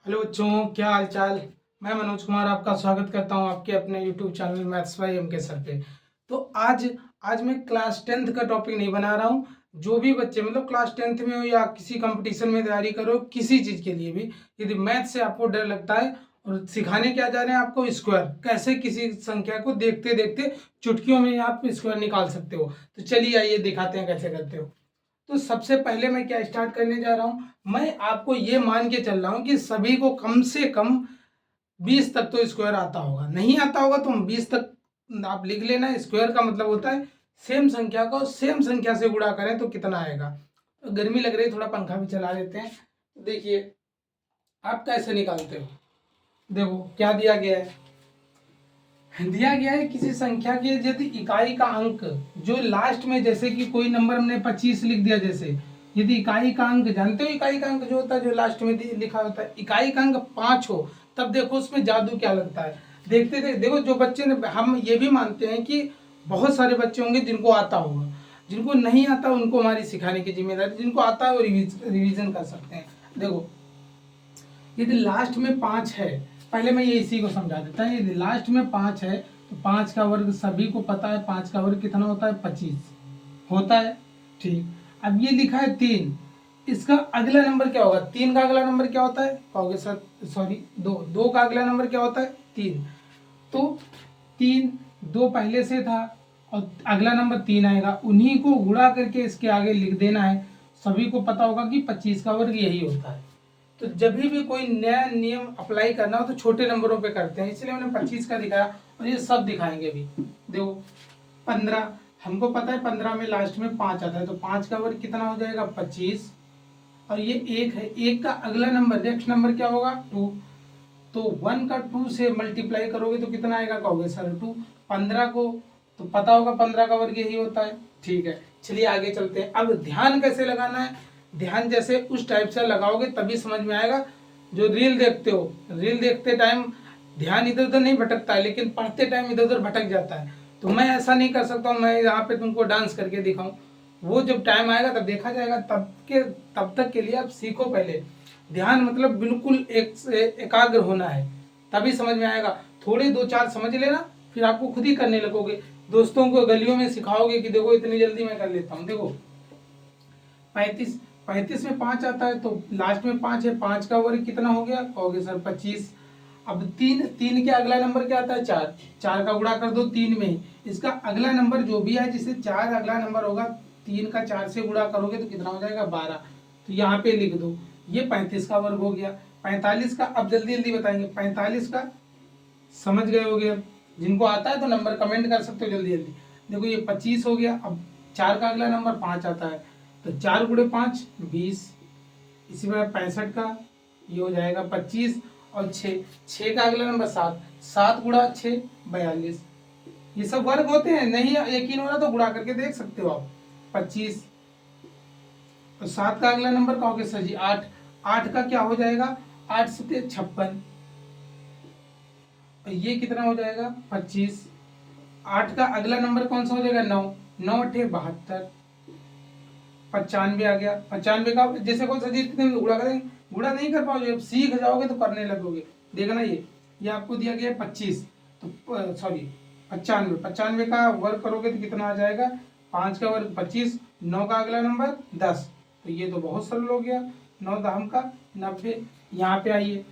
Hello बच्चों, क्या हाल चाल। मैं मनोज कुमार आपका स्वागत करता हूं आपके अपने YouTube channel maths by M K sir पे। तो आज मैं क्लास 10th का टॉपिक नहीं बना रहा हूं। जो भी बच्चे मतलब क्लास 10th में हो या किसी कंपटीशन में तैयारी करो, किसी चीज़ के लिए भी, यदि मैथ से आपको डर लगता है और सिखाने क्या जा रहे हैं आपको स्क्वायर, कैसे किसी संख्या को देखते देखते चुटकियों में आप स्क्वायर निकाल सकते हो। तो चलिए आइए दिखाते हैं कैसे करते हो। तो सबसे पहले मैं क्या स्टार्ट करने जा रहा हूँ, मैं आपको ये मान के चल रहा हूँ कि सभी को कम से कम 20 तक तो स्क्वायर आता होगा। नहीं आता होगा तो हम 20 तक आप लिख लेना। स्क्वायर का मतलब होता है सेम संख्या को सेम संख्या से गुणा करें तो कितना आएगा। तो गर्मी लग रही है, थोड़ा पंखा भी चला देते हैं। तो देखिए आप कैसे निकालते हो। देखो क्या दिया गया है, किसी संख्या के यदि इकाई का अंक जो लास्ट में, जैसे कि कोई नंबर हमने 25 लिख दिया, जैसे यदि इकाई का अंक, जानते हो इकाई का अंक जो होता है जो लास्ट में लिखा होता है, इकाई का अंक 5 हो, तब देखो उसमें जादू क्या लगता है। देखते थे, देखो जो बच्चे ने, हम ये भी मानते हैं कि बहुत सारे बच्चे होंगे जिनको आता होगा, जिनको नहीं आता उनको हमारी सिखाने की जिम्मेदारी, जिनको आता है वो रिवीजन कर सकते हैं। देखो यदि लास्ट में 5 है, पहले मैं ये इसी को समझा देता हूँ। यदि लास्ट में 5 है तो 5 का वर्ग सभी को पता है, 5 का वर्ग कितना होता है, 25 होता है। ठीक, अब ये लिखा है 3, इसका अगला नंबर क्या होगा, 3 का अगला नंबर क्या होता है, कहोगे सर सॉरी 2, 2 का अगला नंबर क्या होता है, 3। तो 3, 2 पहले से था और अगला नंबर 3 आएगा, उन्हीं को गुणा करके इसके आगे लिख देना है। सभी को पता होगा कि 25 का वर्ग यही होता है। तो जब भी कोई नया नियम अप्लाई करना हो तो छोटे नंबरों पे करते हैं, इसलिए मैंने 25 का दिखाया और ये सब दिखाएंगे अभी। देखो 15, हमको पता है 15 में लास्ट में 5 आता है, तो 5 का वर्ग कितना हो जाएगा, 25। और ये 1 है, 1 का अगला नंबर, नेक्स्ट नंबर क्या होगा, 2। तो 1 का 2 से मल्टीप्लाई करोगे तो कितना आएगा, कहोगे सर 2। 15 को तो पता होगा 15 का वर्ग यही होता है। ठीक है, चलिए आगे चलते हैं। अब ध्यान कैसे लगाना है, ध्यान जैसे उस टाइप से लगाओगे तभी समझ में आएगा। जो रील देखते हो, रील देखते टाइम ध्यान इधर उधर नहीं भटकता है, लेकिन पढ़ते टाइम इधर उधर भटक जाता है। तो मैं ऐसा नहीं कर सकता हूँ, मैं यहाँ पे तुमको डांस करके दिखाऊं। वो जब टाइम आएगा तब देखा जाएगा, तब तक के लिए आप सीखो। पहले ध्यान मतलब बिल्कुल एक से एकाग्र होना है, तभी समझ में आएगा। थोड़े 2-4 समझ लेना, फिर आपको खुद ही करने लगोगे। दोस्तों को गलियों में सिखाओगे कि देखो इतनी जल्दी मैं कर लेता हूँ। देखो 35 में 5 आता है, तो लास्ट में 5 है, 5 का वर्ग कितना हो गया, कहोगे सर 25। अब 3 के अगला नंबर क्या आता है, 4। 4 का गुणा कर दो 3 में, इसका अगला नंबर जो भी है जिसे 4 अगला नंबर होगा, 3 का 4 से गुणा करोगे तो कितना हो जाएगा, 12। तो यहाँ पे लिख दो, ये 35 का वर्ग हो गया। 45 का अब जल्दी जल्दी बताएंगे, 45 का समझ गए होगे। अब जिनको आता है तो नंबर कमेंट कर सकते हो जल्दी जल्दी। देखो ये 25 हो गया। अब 4 का अगला नंबर 5 आता है, तो 4 गुणे 5 20। इसी प्रकार 65 का ये हो जाएगा 25। और 6 का अगला नंबर 7, 7 गुणा 6 42। ये सब वर्ग होते हैं, नहीं यकीन हो रहा तो गुणा करके देख सकते हो आप। 25 और 7 का अगला नंबर कहोगे सर जी 8। 8 का क्या हो जाएगा, 8 सत्ते 56। ये कितना हो जाएगा, 25। 8 का अगला नंबर कौन सा हो जाएगा, 9। 9 अठे 72। 95 आ गया। 95 का जैसे कौन सा चीज कितने में गुणा करेंगे, गुणा नहीं कर पाओगे, जब सीख जाओगे तो करने लगोगे। देखना ये आपको दिया गया है 25, तो सॉरी 95। 95 का वर्ग करोगे तो कितना आ जाएगा, 5 का वर्ग 25, 9 का अगला नंबर 10। तो ये तो बहुत सरल हो गया, 9 दहम का 90। यहाँ पे आइए,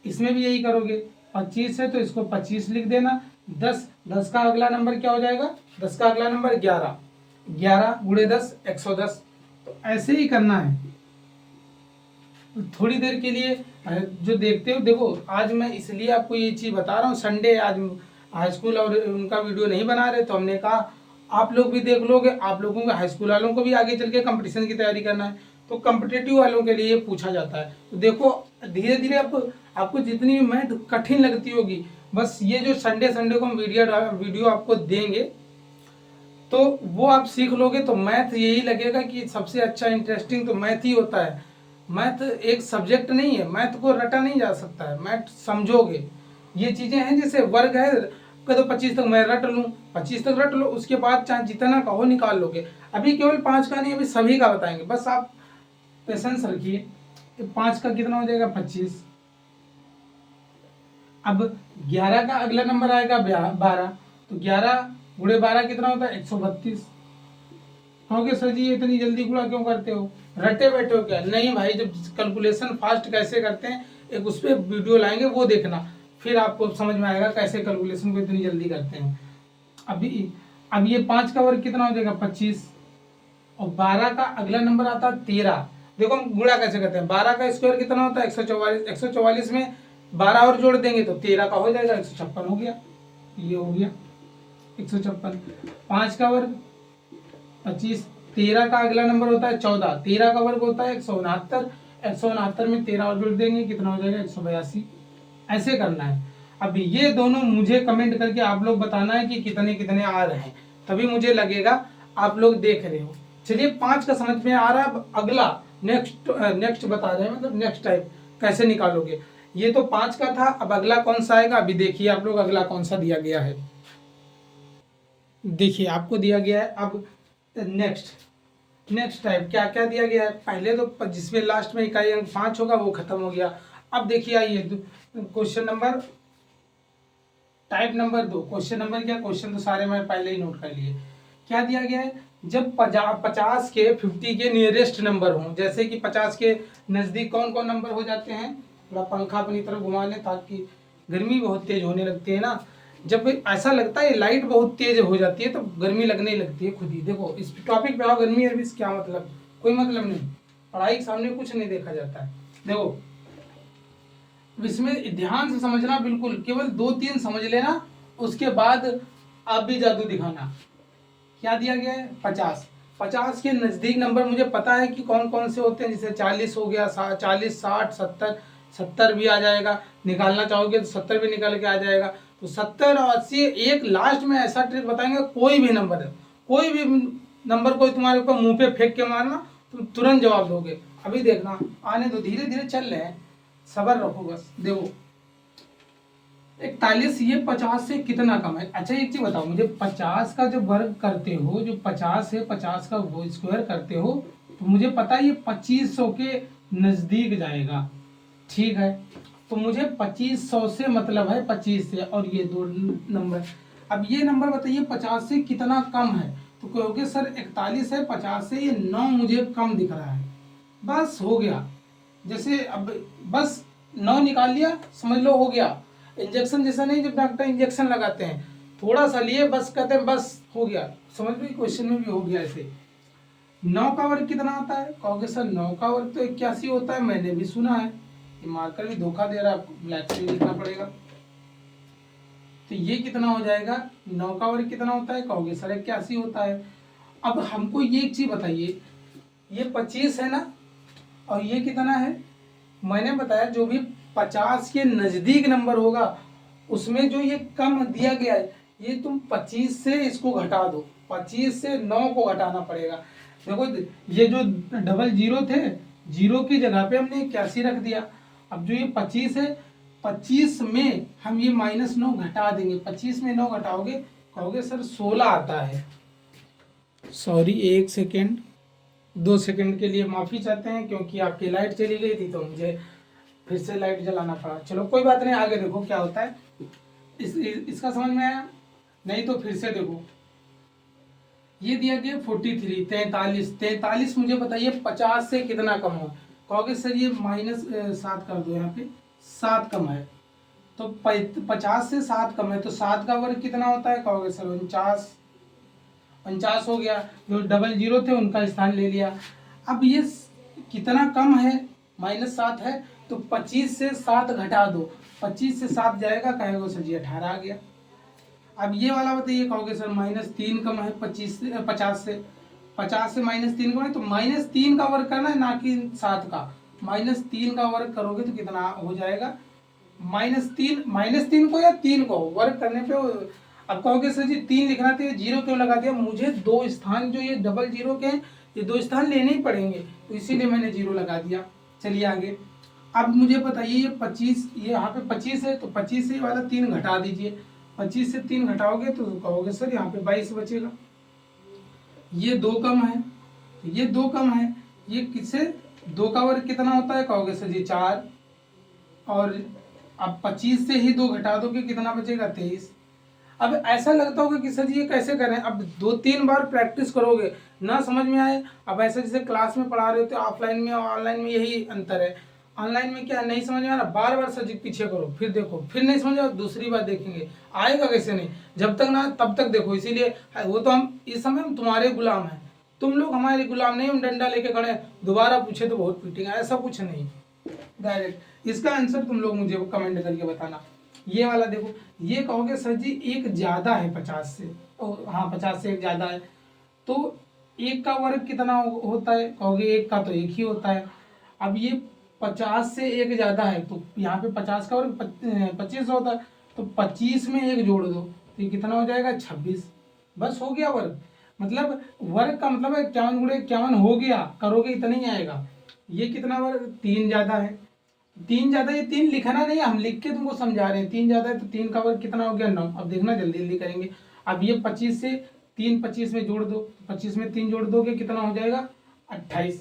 इसमें भी यही करोगे, 25 है तो इसको 25 लिख देना। 10 का अगला नंबर क्या हो जाएगा, 10 का अगला नंबर 11। 11 गुणे 10 110। तो ऐसे ही करना है। थोड़ी देर के लिए जो देखते हो, देखो आज मैं इसलिए आपको ये चीज़ बता रहा हूँ, संडे आज हाई स्कूल और उनका वीडियो नहीं बना रहे, तो हमने कहा आप लोग भी देख लोगे, आप लोगों को हाई स्कूल वालों को भी आगे चल के कंपटीशन की तैयारी करना है, तो कम्पिटेटिव वालों के लिए पूछा जाता है। तो देखो धीरे धीरे आपको जितनी भी मैथ कठिन लगती होगी, बस ये जो संडे संडे को हम वीडियो आपको देंगे तो वो आप सीख लोगे, तो मैथ यही लगेगा कि सबसे अच्छा इंटरेस्टिंग तो मैथ ही होता है। मैथ एक सब्जेक्ट नहीं है, मैथ को रटा नहीं जा सकता है, मैथ समझोगे। ये चीज़ें हैं जैसे वर्ग है, कह दो 25 तक मैं रट लूँ, 25 तक रट लो, उसके बाद चाहे जितना कहो निकाल लोगे। अभी केवल 5 का नहीं, अभी सभी का बताएंगे, बस आप पेशेंस रखिए। 5 का कितना हो जाएगा, 25। अब 11 का अगला नंबर आएगा 12, तो 11 गुणे 12 कितना होता है 132। कहोगे सर जी ये इतनी जल्दी गुणा क्यों करते हो, रटे बैठे हो क्या? नहीं भाई, जब कैलकुलेशन फास्ट कैसे करते हैं एक उस पर वीडियो लाएंगे, वो देखना, फिर आपको समझ में आएगा कैसे कैलकुलेशन को इतनी जल्दी करते हैं। अभी अब ये 5 का वर्ग कितना हो जाएगा 25, और 12 का अगला नंबर आता है 13। देखो हम गुणा कैसे करते हैं, 12 का स्क्वायर कितना होता है 144, 144 में 12 और जोड़ देंगे तो 13 का हो जाएगा 156 हो गया, ये हो गया 156। 5 का वर्ग 25, 13 का अगला नंबर होता है 14, 13 का वर्ग होता है 169, 169 में 13 और जोड़ देंगे कितना हो जाएगा 182। ऐसे करना है। अब ये दोनों मुझे कमेंट करके आप लोग बताना है कि कितने कितने आ रहे हैं, तभी मुझे लगेगा आप लोग देख रहे हो। चलिए 5 का समझ में आ रहा है, अब अगला नेक्स्ट बता रहे हैं, मतलब नेक्स्ट टाइप कैसे निकालोगे। ये तो 5 का था, अब अगला कौन सा आएगा अभी देखिए आप लोग, अगला कौन सा दिया गया है। देखिए आपको दिया गया है अब नेक्स्ट टाइप क्या क्या दिया गया है। पहले तो जिसमें लास्ट में इकाई अंक 5 होगा वो खत्म हो गया। अब देखिए आइए question number type number 2। Question number क्या, क्वेश्चन तो सारे मैं पहले ही नोट कर लिए। क्या दिया गया है, जब 50 के 50 के नियरेस्ट नंबर हों, जैसे कि 50 के नज़दीक कौन कौन नंबर हो जाते हैं, थोड़ा पंखा अपनी तरफ घुमा लें ताकि गर्मी बहुत तेज होने लगती है ना, जब ऐसा लगता है लाइट बहुत तेज हो जाती है तो गर्मी लगने लगती है खुद ही। देखो इस टॉपिक पे आओ, गर्मी अरबी क्या मतलब, कोई मतलब नहीं, पढ़ाई के सामने कुछ नहीं देखा जाता है। देखो इसमें ध्यान से समझना, बिल्कुल केवल 2-3 समझ लेना, उसके बाद आप भी जादू दिखाना। क्या दिया गया है 50 के नज़दीक नंबर मुझे पता है कि कौन कौन से होते हैं, जैसे 40 हो गया, 40, 60, 70 भी आ जाएगा, निकालना चाहोगे तो 70 भी निकल के आ जाएगा। तो 70 और 80, एक लास्ट में ऐसा ट्रिक बताएंगे, कोई भी नंबर है, कोई भी नंबर कोई तुम्हारे ऊपर मुंह पे फेंक के मारना, तुम तुरंत जवाब दोगे। अभी देखना, आने दो, धीरे धीरे चल रहे हैं, सबर रखो बस। देखो 41 ये 50 से कितना कम है। अच्छा एक चीज बताओ मुझे, 50 का जब वर्ग करते हो, जो 50 है 50 का वो स्क्वायर करते हो, तो मुझे पता है ये 2500 के नजदीक जाएगा, ठीक है। तो मुझे 2500 से मतलब है 25 से, और ये दो नंबर। अब ये नंबर बताइए 50 से कितना कम है, तो कहोगे सर 41 है 50 से, ये 9 मुझे कम दिख रहा है, बस हो गया। जैसे अब बस 9 निकाल लिया, समझ लो हो गया। इंजेक्शन जैसा नहीं, जब डॉक्टर इंजेक्शन लगाते हैं थोड़ा सा लिए बस कहते हैं बस हो गया, समझ लो क्वेश्चन में भी हो गया ऐसे। 9 का वर्ग कितना होता है, कहोगे सर 9 का वर्ग तो 81 होता है, मैंने भी सुना है, ये मार्कर भी धोखा दे रहा है, आपको ब्लैक से लिखना पड़ेगा। तो ये कितना हो जाएगा, 9 का वर्ग कितना होता है, कहोगे सर 81 होता है। अब हमको ये एक चीज बताइए, ये 25 है ना, और ये कितना है, मैंने बताया जो भी 50 के नजदीक नंबर होगा उसमें जो ये कम दिया गया है, ये तुम 25 से इसको घटा दो, 25 से 9 को घटाना पड़ेगा। देखो ये जो डबल जीरो थे, जीरो की जगह पे हमने 81 रख दिया। अब जो ये 25 है, 25 में हम ये -9 घटा देंगे, 25 में 9 घटाओगे, कहोगे सर 16 आता है। सॉरी 1 सेकेंड, 2 सेकंड के लिए माफ़ी चाहते हैं, क्योंकि आपकी लाइट चली गई थी तो मुझे फिर से लाइट जलाना पड़ा। चलो कोई बात नहीं, आगे देखो क्या होता है। इसका समझ में आया, नहीं तो फिर से देखो। ये दिया गया 43, 43 मुझे बताइए 50 से कितना कम हो, कहोगे सर ये -7 कर दो, यहाँ पे 7 कम है, तो 50 से 7 कम है, तो 7 का वर्ग कितना होता है, कहोगे सर 49 हो गया। जो डबल जीरो थे उनका स्थान ले लिया। अब ये कितना कम है, -7 है, तो 25 से 7 घटा दो, 25 से 7 जाएगा, कहेगा सर जी 18 आ गया। अब ये वाला बताइए, कहोगे सर -3 कम है 50 से, 50 से -3 कम है, तो -3 का वर्ग करना है ना कि 7 का, -3 का वर्ग करोगे तो कितना हो जाएगा, -3 को या 3 को वर्ग करने पे। अब कहोगे सर जी 3 लिखना था, जीरो क्यों लगा दिया, मुझे 2 स्थान जो ये डबल जीरो के हैं, ये 2 स्थान लेने ही पड़ेंगे, तो इसीलिए मैंने 0 लगा दिया। चलिए आगे। अब मुझे बताइए ये 25, ये यहाँ पे 25 है, तो 25 से वाला 3 घटा दीजिए, 25 से 3 घटाओगे तो कहोगे सर यहाँ पे 22 बचेगा। ये 2 कम है, ये 2 कम है, ये किससे, 2 का वर्ग कितना होता है, कहोगे सर जी 4, और अब 25 से ही 2 घटा दोगे कितना बचेगा 23। अब ऐसा लगता होगा कि सर जी ये कैसे करें, अब 2-3 बार प्रैक्टिस करोगे ना समझ में आए। अब ऐसे जैसे क्लास में पढ़ा रहे हो तो ऑफलाइन में और ऑनलाइन में यही अंतर है। ऑनलाइन में क्या नहीं समझ में आ रहा, बार बार सर जी पीछे करो, फिर देखो, फिर नहीं समझ आ दूसरी बार देखेंगे, आएगा कैसे नहीं, जब तक ना तब तक देखो। इसीलिए वो तो हम इस समय हम तुम्हारे गुलाम हैं, तुम लोग हमारे गुलाम नहीं, हम डंडा लेके खड़े दोबारा पूछे तो बहुत पीटेंगे, ऐसा कुछ नहीं। डायरेक्ट इसका आंसर तुम लोग मुझे कमेंट करके बताना। ये वाला देखो, ये कहोगे सर जी एक ज्यादा है 50 से, हाँ 50 से एक ज्यादा है, तो एक का वर्ग कितना होता है, कहोगे एक का तो एक ही होता है। अब ये 50 से एक ज्यादा है तो यहाँ पे 50 का वर्ग 25 होता है, तो 25 में एक जोड़ दो तो ये कितना हो जाएगा 26। बस हो गया वर्ग। मतलब वर्ग का मतलब है 51 गुणे 51 हो गया, करोगे इतना ही आएगा। ये कितना वर्ग 3 ज्यादा है, 3 ज्यादा, ये 3 लिखना नहीं, हम लिख के तुमको समझा रहे हैं। 3 ज्यादा है तो 3 का वर्ग कितना हो गया 9। अब देखना जल्दी जल्दी करेंगे। अब ये 25 से 3 25 में जोड़ दो, 25 में 3 जोड़ दोगे कितना हो जाएगा 28।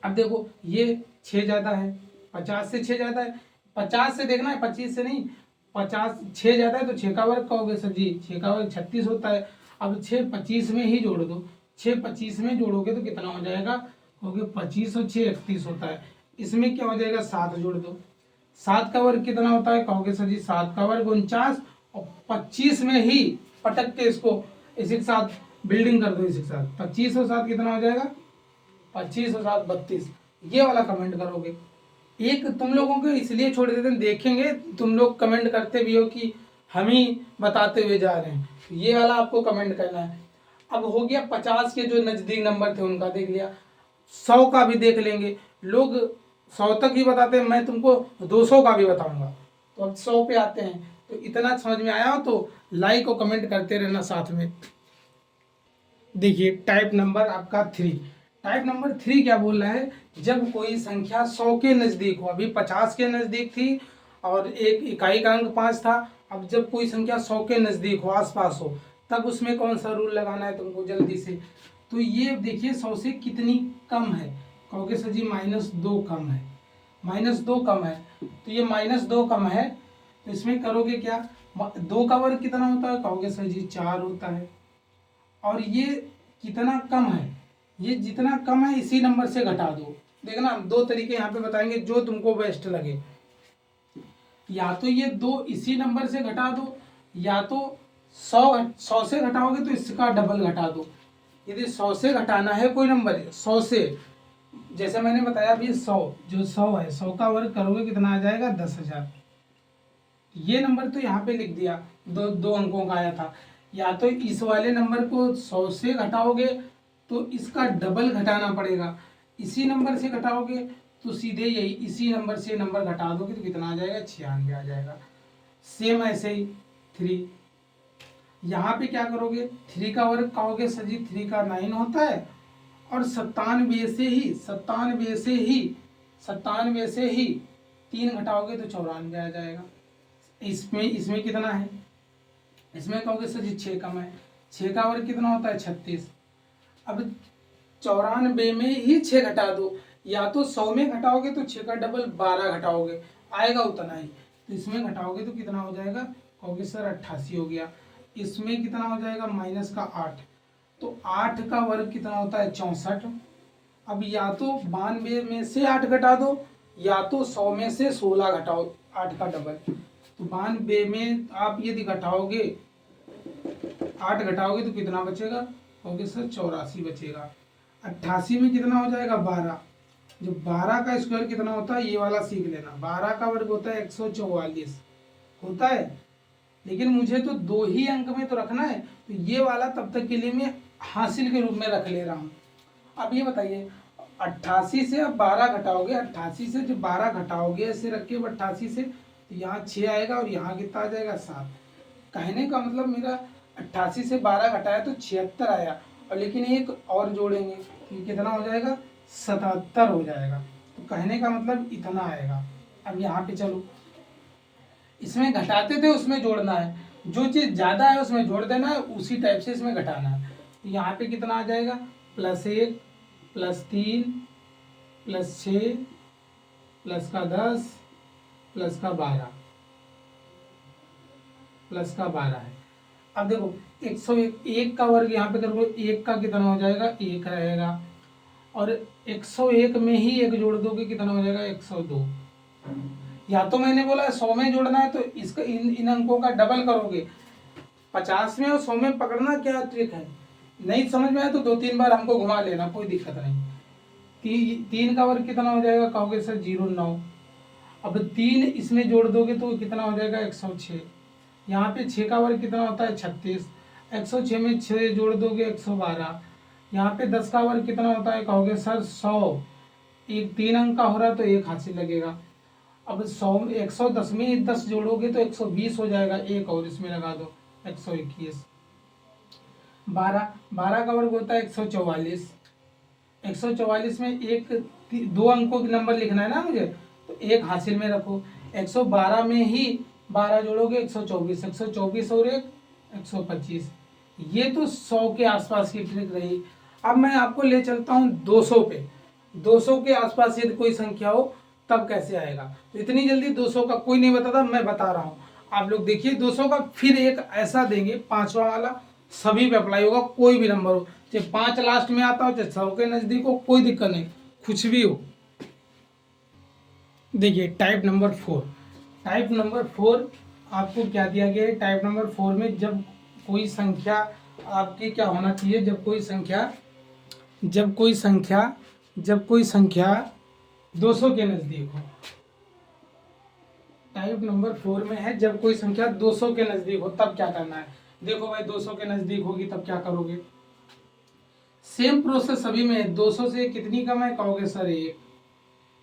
अब देखो ये 6 ज्यादा है, 50 से 6 ज्यादा है, 50 से देखना है 25 से नहीं, 50 6 ज्यादा है तो 6 का वर्ग कहोगे सर जी, 6 का वर्ग 36 होता है। अब 6 25 में ही जोड़ दो, 6 25 में जोड़ोगे तो कितना हो जाएगा, कहोगे 25 और 6 31 होता है। इसमें क्या हो जाएगा 7 जोड़ दो, 7 का वर्ग कितना होता है, कहोगे सर जी 7 का वर्ग 49, और 25 में ही पटक के इसको इसी के साथ बिल्डिंग कर दो, इसी के साथ 25 और 7 कितना हो जाएगा 25 और 7 32। ये वाला कमेंट करोगे। एक तुम लोगों को इसलिए छोड़ देते हैं, देखेंगे तुम लोग कमेंट करते भी हो कि हम ही बताते हुए जा रहे हैं, तो ये वाला आपको कमेंट करना है। अब हो गया 50 के जो नजदीक नंबर थे उनका देख लिया, 100 का भी देख लेंगे। लोग 100 तक ही बताते हैं, मैं तुमको 200 का भी बताऊंगा। तो अब 100 पे आते हैं, तो इतना समझ में आया हो तो लाइक और कमेंट करते रहना साथ में। देखिए टाइप नंबर आपका 3, टाइप नंबर 3 क्या बोल रहा है, जब कोई संख्या 100 के नजदीक हो, अभी 50 के नजदीक थी और एक इकाई का अंक 5 था, अब जब कोई संख्या 100 के नजदीक हो, आसपास हो, तब उसमें कौन सा रूल लगाना है तुमको जल्दी से। तो ये देखिए 100 से कितनी कम है, कहोगे सर जी -2 कम है, -2 कम है, तो ये -2 कम है, तो इसमें करोगे क्या, 2 का वर्ग कितना होता है, कहोगे सर जी 4 होता है। और ये कितना कम है, ये जितना कम है इसी नंबर से घटा दो। देखना हम 2 तरीके यहाँ पे बताएंगे जो तुमको बेस्ट लगे, या तो ये 2 इसी नंबर से घटा दो, या तो 100 से घटाओगे तो इसका डबल घटा दो। यदि 100 से घटाना है कोई नंबर, 100 से, जैसे मैंने बताया अभी 100 जो 100 है, 100 का वर्ग करोगे कितना आ जाएगा 10,000। ये नंबर तो यहाँ पे लिख दिया, दो अंकों का आया था। या तो इस वाले नंबर को 100 से घटाओगे तो इसका डबल घटाना पड़ेगा, इसी नंबर से घटाओगे तो सीधे यही इसी नंबर से नंबर घटा दोगे तो कितना आ जाएगा 96 आ जाएगा। सेम ऐसे ही 3, यहाँ पे क्या करोगे 3 का वर्ग कहोगे सर जी 3 का 9 होता है, और 97 से ही 3 घटाओगे तो 94 आ जाएगा। इसमें इसमें कितना है, इसमें कहोगे सर जी 6 कम है, 6 का वर्ग कितना होता है 36। अब 94 में ही 6 घटा दो, या तो 100 में घटाओगे तो 6 का डबल 12 घटाओगे आएगा उतना ही, तो इसमें घटाओगे तो कितना हो जाएगा, कहोगे सर 88 हो गया। इसमें कितना हो जाएगा -8, तो 8 का वर्ग कितना होता है 64। अब या तो 92 में से 8 घटा दो, या तो 100 में से 16 घटाओ 8 का डबल। तो 92 में आप यदि घटाओगे 8 घटाओगे तो कितना बचेगा, कहोगे सर 84 बचेगा। 88 में कितना हो जाएगा 12, जो 12 का स्क्वायर कितना होता है ये वाला सीख लेना, 12 का वर्ग होता है 144 होता है, लेकिन मुझे तो 2 ही अंक में तो रखना है, तो ये वाला तब तक के लिए मैं हासिल के रूप में रख ले रहा हूँ। अब ये बताइए 88 से अब 12 घटाओगे, 88 से जब 12 घटाओगे ऐसे रख के 88 से, तो यहाँ 6 आएगा और यहाँ कितना आ जाएगा 7। कहने का मतलब मेरा 88 से 12 घटाया तो 76 आया, और लेकिन एक और जोड़ेंगे तो ये कितना हो जाएगा 77 हो जाएगा। तो कहने का मतलब इतना आएगा। अब यहाँ पे चलो, इसमें घटाते थे उसमें जोड़ना है, जो चीज़ ज़्यादा है उसमें जोड़ देना है, उसी टाइप से इसमें घटाना है। तो यहाँ पे कितना आ जाएगा +1 +3 +6 +10 प्लस का 12 प्लस का 12 है। अब देखो 101, एक का वर्ग यहाँ पे करोगे, एक का कितना हो जाएगा, एक रहेगा, और 101 में ही एक जोड़ दोगे कितना हो जाएगा, 102। या तो मैंने बोला 100 में जोड़ना है तो इसका इन अंकों का डबल करोगे, 50 में और 100 में पकड़ना क्या ट्रिक है। नहीं समझ में आया तो 2-3 बार हमको घुमा लेना, कोई दिक्कत नहीं। 3 का वर्ग कितना हो जाएगा, कहोगे सर 0,9। अब 3 इसमें जोड़ दोगे तो कितना हो जाएगा, 106। यहाँ पे 6 का वर्ग कितना होता है, 36। 106 में 6 जोड़ दोगे 112। यहाँ पे 10 का वर्ग कितना होता है, कहोगे सर 100। एक 3 अंक का हो रहा है तो 1 हासिल लगेगा। अब 110 में 10 जोड़ोगे तो 120 हो जाएगा, एक और इसमें लगा दो 121। 12 का वर्ग होता है 144। 144 में एक 2 अंकों की नंबर लिखना है ना मुझे, तो एक हासिल में रखो। 112 में ही 12 जोड़ोगे 124, 124 और एक 125। ये तो 100 के आसपास की ट्रिक रही। अब मैं आपको ले चलता हूँ 200 पे। 200 के आसपास यदि कोई संख्या हो तब कैसे आएगा, तो इतनी जल्दी 200 का कोई नहीं बताता, मैं बता रहा हूँ। आप लोग देखिए 200 का फिर एक ऐसा देंगे, 5वां वाला, सभी पे अप्लाई होगा, कोई भी नंबर हो, चाहे 5 लास्ट में आता हो, चाहे 100 के नजदीक हो, कोई दिक्कत नहीं, कुछ भी हो। देखिए टाइप नंबर 4। टाइप नंबर 4 आपको क्या दिया गया है, टाइप नंबर 4 में जब कोई संख्या आपकी क्या होना चाहिए, जब कोई संख्या 200 के नजदीक हो। टाइप नंबर 4 में है जब कोई संख्या 200 के नजदीक हो तब क्या करना है। देखो भाई 200 के नजदीक होगी तब क्या करोगे, सेम प्रोसेस सभी में है। 200 से कितनी कम है, कहोगे सर 1।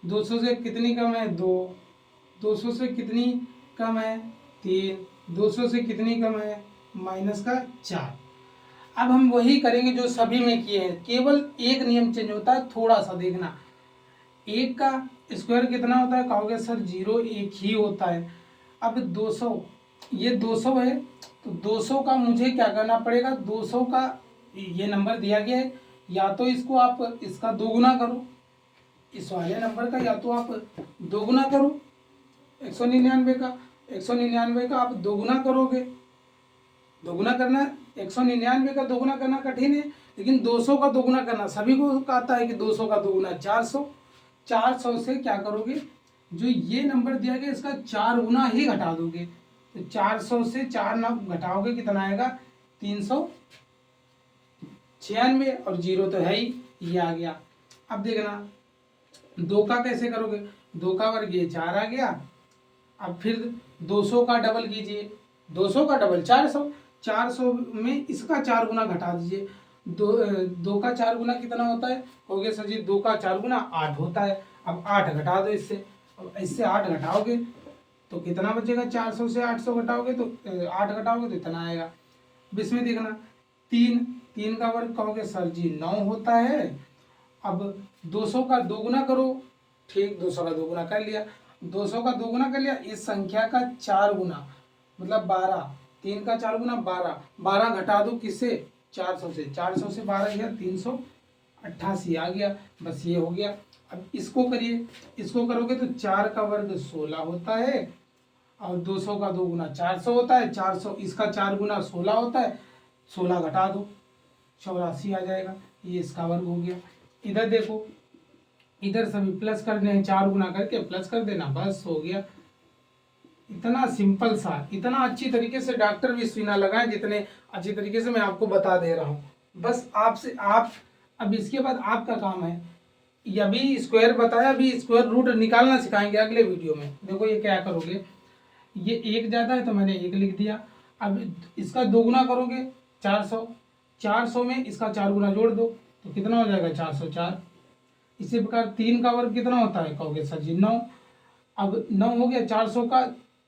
200 से कितनी कम है, 2। 200 से कितनी कम है, 3। 200 से कितनी कम है, -4। अब हम वही करेंगे जो सभी में किए हैं, केवल एक नियम चेंज होता है, थोड़ा सा देखना। 1 का स्क्वायर कितना होता है, कहोगे सर 0, 1 ही होता है। अब 200, ये 200 है तो 200 का मुझे क्या करना पड़ेगा, 200 का ये नंबर दिया गया है, या तो इसको आप इसका दोगुना करो, इस वाले नंबर का या तो आप दोगुना करो 199 का। 199 का आप दोगुना करोगे, दोगुना करना 199 का दोगुना करना कठिन है, लेकिन 200 का दोगुना करना सभी को आता है कि 200 का दोगुना 400। 400 से क्या करोगे, जो ये नंबर दिया गया इसका 4 गुना ही घटा दोगे, तो 400 से 4 ना घटाओगे कितना आएगा, 396, और 0 तो है ही, ये आ गया। अब देखना 2 का कैसे करोगे, 2 का वर्ग ये 4 आ गया। अब फिर 200 का डबल कीजिए, 200 का डबल 400। 400 में इसका 4 गुना घटा दीजिए। 2 का 4 गुना कितना होता है, हो गया सर जी 2 का 4 गुना 8 होता है। अब 8 घटा दो इससे, अब इससे 8 घटाओगे तो कितना बचेगा, 400 से 800 घटाओगे तो 8 घटाओगे तो इतना आएगा। अब इसमें देखना 3 का वर्ग कहोगे सर जी 9 होता है। अब 200 का दोगुना करो, ठीक 200 का दोगुना कर लिया, 200 का दोगुना कर लिया, इस संख्या का 4 गुना मतलब 12। 3 का 4 गुना 12, 12 घटा दो किससे, 400 से। 400 से 12 गया 388 आ गया, बस ये हो गया। अब इसको करिए, इसको करोगे तो 4 का वर्ग 16 होता है, और 200 का 2 गुना 400 होता है। 400 इसका 4 गुना 16 होता है, 16 घटा दो 84 आ जाएगा, ये इसका वर्ग हो गया। इधर देखो, इधर सभी प्लस करने हैं, 4 गुना करके प्लस कर देना, बस हो गया। इतना सिंपल सा, इतना अच्छी तरीके से डॉक्टर भी सुई ना लगाए जितने अच्छी तरीके से मैं आपको बता दे रहा हूँ। बस आपसे आप अब इसके बाद आपका काम है, अभी स्क्वायर बताया, अभी स्क्वायर रूट निकालना सिखाएंगे अगले वीडियो में। देखो ये क्या करोगे, ये 1 ज़्यादा है तो मैंने 1 लिख दिया। अब इसका 2 गुना करोगे 400, 400 में इसका 4 गुना जोड़ दो तो कितना हो जाएगा, 404। इसी प्रकार 3 का वर्ग कितना होता है, कहोगे सर जी 9। अब 9 हो गया, 400 का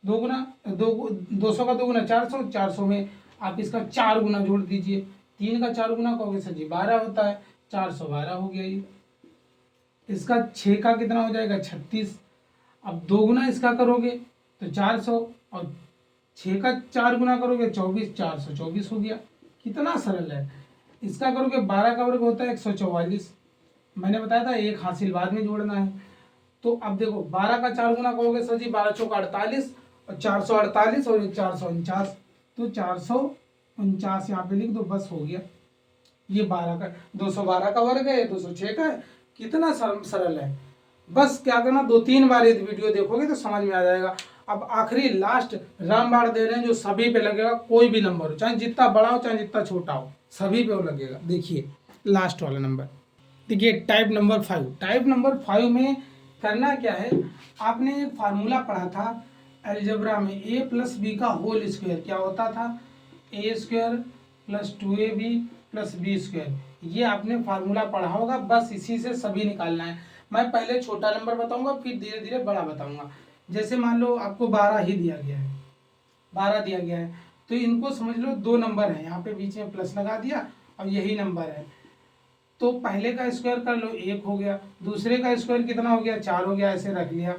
2 गुना 200 का 2 गुना 400, 400 में आप इसका 4 गुना जोड़ दीजिए। 3 का 4 गुना कहोगे सर जी 12 होता है, 412 हो गया ये। इसका 6 का कितना हो जाएगा, 36। अब 2 गुना इसका करोगे तो 400, और 6 का 4 गुना करोगे 24, 424 हो गया। कितना सरल है। इसका करोगे 12 का वर्ग होता है 144, मैंने बताया था एक हासिल बाद में जोड़ना है, तो अब देखो 12 का 4 गुना कहोगे सर जी 12 चौका 48 और 448 और 449, तो 449 यहाँ पे लिख दो, बस हो गया। ये 12 का 212 का वर्ग है, 206 का है। कितना सरल है। बस क्या करना, 2-3 बार ये वीडियो देखोगे तो समझ में आ जाएगा। अब आखिरी लास्ट रामबाण दे रहे हैं जो सभी पे लगेगा, कोई भी नंबर हो, चाहे जितना बड़ा हो चाहे जितना छोटा हो, सभी पे वो लगेगा। देखिए लास्ट वाला नंबर, देखिए टाइप नंबर 5। टाइप नंबर 5 में करना क्या है, आपने एक फार्मूला पढ़ा था अलजेब्रा में, a + b का होल स्क्वायर क्या होता था, a² + 2ab + b²। ये आपने फार्मूला पढ़ा होगा, बस इसी से सभी निकालना है। मैं पहले छोटा नंबर बताऊंगा, फिर धीरे धीरे बड़ा बताऊंगा। जैसे मान लो आपको 12 ही दिया गया है, 12 दिया गया है, तो इनको समझ लो 2 नंबर है, यहाँ पे बीच में प्लस लगा दिया, अब यही नंबर है। तो पहले का स्क्वायर कर लो, 1 हो गया, दूसरे का स्क्वायर कितना हो गया, 4 हो गया, ऐसे रख लिया।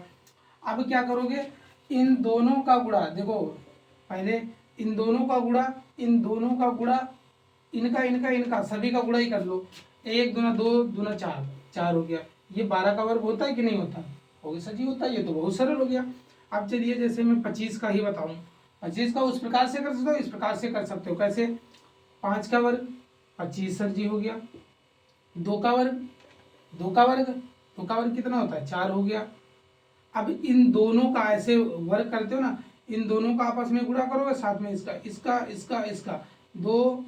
अब क्या करोगे, इन दोनों का गुणा, देखो पहले इन दोनों का गुणा, इन दोनों का गुणा, इनका इनका इनका सभी का गुणा ही कर लो। 1 दूना 2 दूना 4, 4 हो गया। ये 12 का वर्ग होता है कि नहीं होता, हो गया सर जी होता है, ये तो बहुत सरल हो गया। अब चलिए जैसे मैं 25 का ही बताऊं, 25 का उस प्रकार से कर सकते हो, इस प्रकार से कर सकते हो। कैसे, 5 का वर्ग 25 सर जी हो गया, 2 का वर्ग, 2 का वर्ग, 2 का वर्ग कितना होता है, 4 हो गया। अब इन दोनों का ऐसे वर्ग करते हो ना, इन दोनों का आपस में गुणा करोगे, साथ में इसका इसका इसका इसका, 2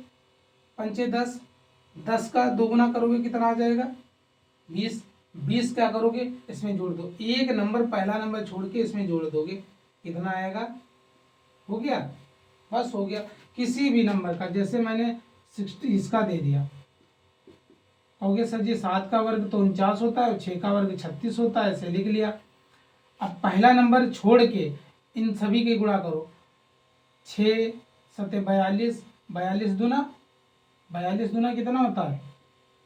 पंचे 10, 10 का 2 गुना करोगे कितना आ जाएगा, 20, 20 क्या करोगे, इसमें जोड़ दो, एक नंबर पहला नंबर छोड़ के इसमें जोड़ दोगे, कितना आएगा, हो गया, बस हो गया। किसी भी नंबर का, जैसे मैंने 60 इसका दे दिया, हो गया सर जी 7 का वर्ग तो 49 होता है, 6 का वर्ग 36 होता है, ऐसे लिख लिया। अब पहला नंबर छोड़ के इन सभी के गुणा करो, 6 सत्ते 42, 42 दूना, 42 दूना कितना होता है,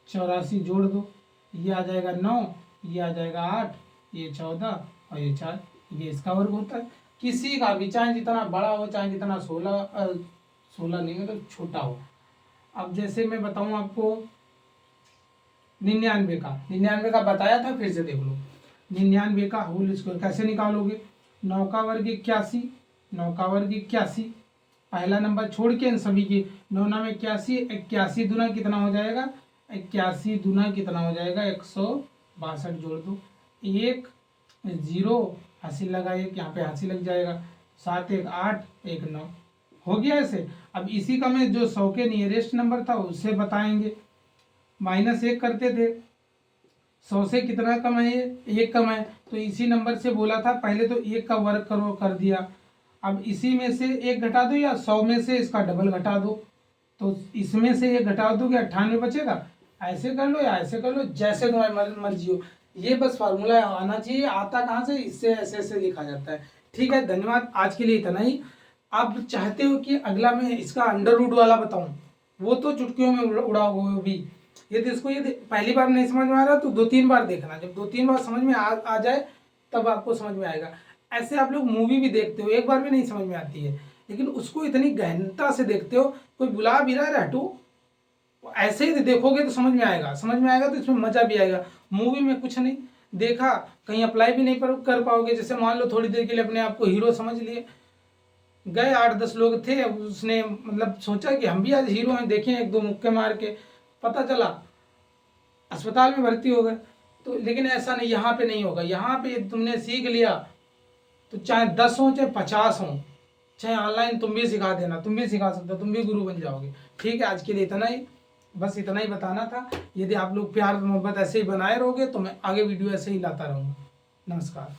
84, जोड़ दो, ये आ जाएगा 9, ये आ जाएगा 8, ये 14 और ये 4, ये इसका वर्ग होता है। किसी का भी, चाहे जितना बड़ा हो चाहे जितना 16 नहीं मतलब छोटा हो। अब जैसे मैं बताऊं आपको 99 का, 99 का बताया था, फिर से देख लो। 99 का होल स्क्वायर कैसे निकालोगे, 9 का वर्ग 81, 9 का वर्ग 81, पहला नंबर छोड़ के इन सभी की, 9 9 में 81, 81 दूना कितना हो जाएगा, 81 दूना कितना हो जाएगा, 162, जोड़ दो, 1 0 हासिल लगा, एक यहाँ पे हासिल लग जाएगा, 7 1 8 1 9, हो गया ऐसे। अब इसी का मैं जो 100 के नियरेस्ट नंबर था उससे बताएंगे, -1 करते थे, 100 से कितना कम है, ये 1 कम है, तो इसी नंबर से बोला था पहले तो 1 का वर्ग करो, कर दिया। अब इसी में से 1 घटा दो, या 100 में से इसका डबल घटा दो, तो इसमें से 1 घटा दोगे 98 बचेगा। ऐसे कर लो या ऐसे कर लो, जैसे तुम्हारी मर्जी हो। ये बस फार्मूला आना चाहिए, आता कहाँ से, इससे ऐसे ऐसे लिखा जाता है। ठीक है, धन्यवाद, आज के लिए इतना ही। आप चाहते हो कि अगला मैं इसका अंडर रूट वाला बताऊं, वो तो चुटकियों में उड़ाओगे भी। यदि इसको यदि पहली बार नहीं समझ में आ रहा तो 2-3 बार देखना, जब 2-3 बार समझ में आ जाए तब आपको समझ में आएगा। ऐसे आप लोग मूवी भी देखते हो, एक बार भी नहीं समझ में आती है, लेकिन उसको इतनी गहनता से देखते हो, कोई बुला भी रहा है हटो, ऐसे ही देखोगे तो समझ में आएगा, समझ में आएगा तो इसमें मजा भी आएगा। मूवी में कुछ नहीं देखा, कहीं अप्लाई भी नहीं कर पाओगे। जैसे मान लो थोड़ी देर के लिए अपने आप को हीरो समझ लिए, गए 8-10 लोग थे, उसने मतलब सोचा कि हम भी आज हीरो हैं, देखें 1-2 मुक्के मार के, पता चला अस्पताल में भर्ती हो गए। तो लेकिन ऐसा नहीं, यहाँ पे नहीं होगा। यहाँ पे तुमने सीख लिया तो चाहे 10 हो चाहे 50 हो, चाहे ऑनलाइन तुम भी सिखा देना, तुम भी सिखा सकते हो, तुम भी गुरु बन जाओगे। ठीक है, आज के लिए इतना ही, बस इतना ही बताना था। यदि आप लोग प्यार मोहब्बत ऐसे ही बनाए रहोगे तो मैं आगे वीडियो ऐसे ही लाता रहूँगा। नमस्कार।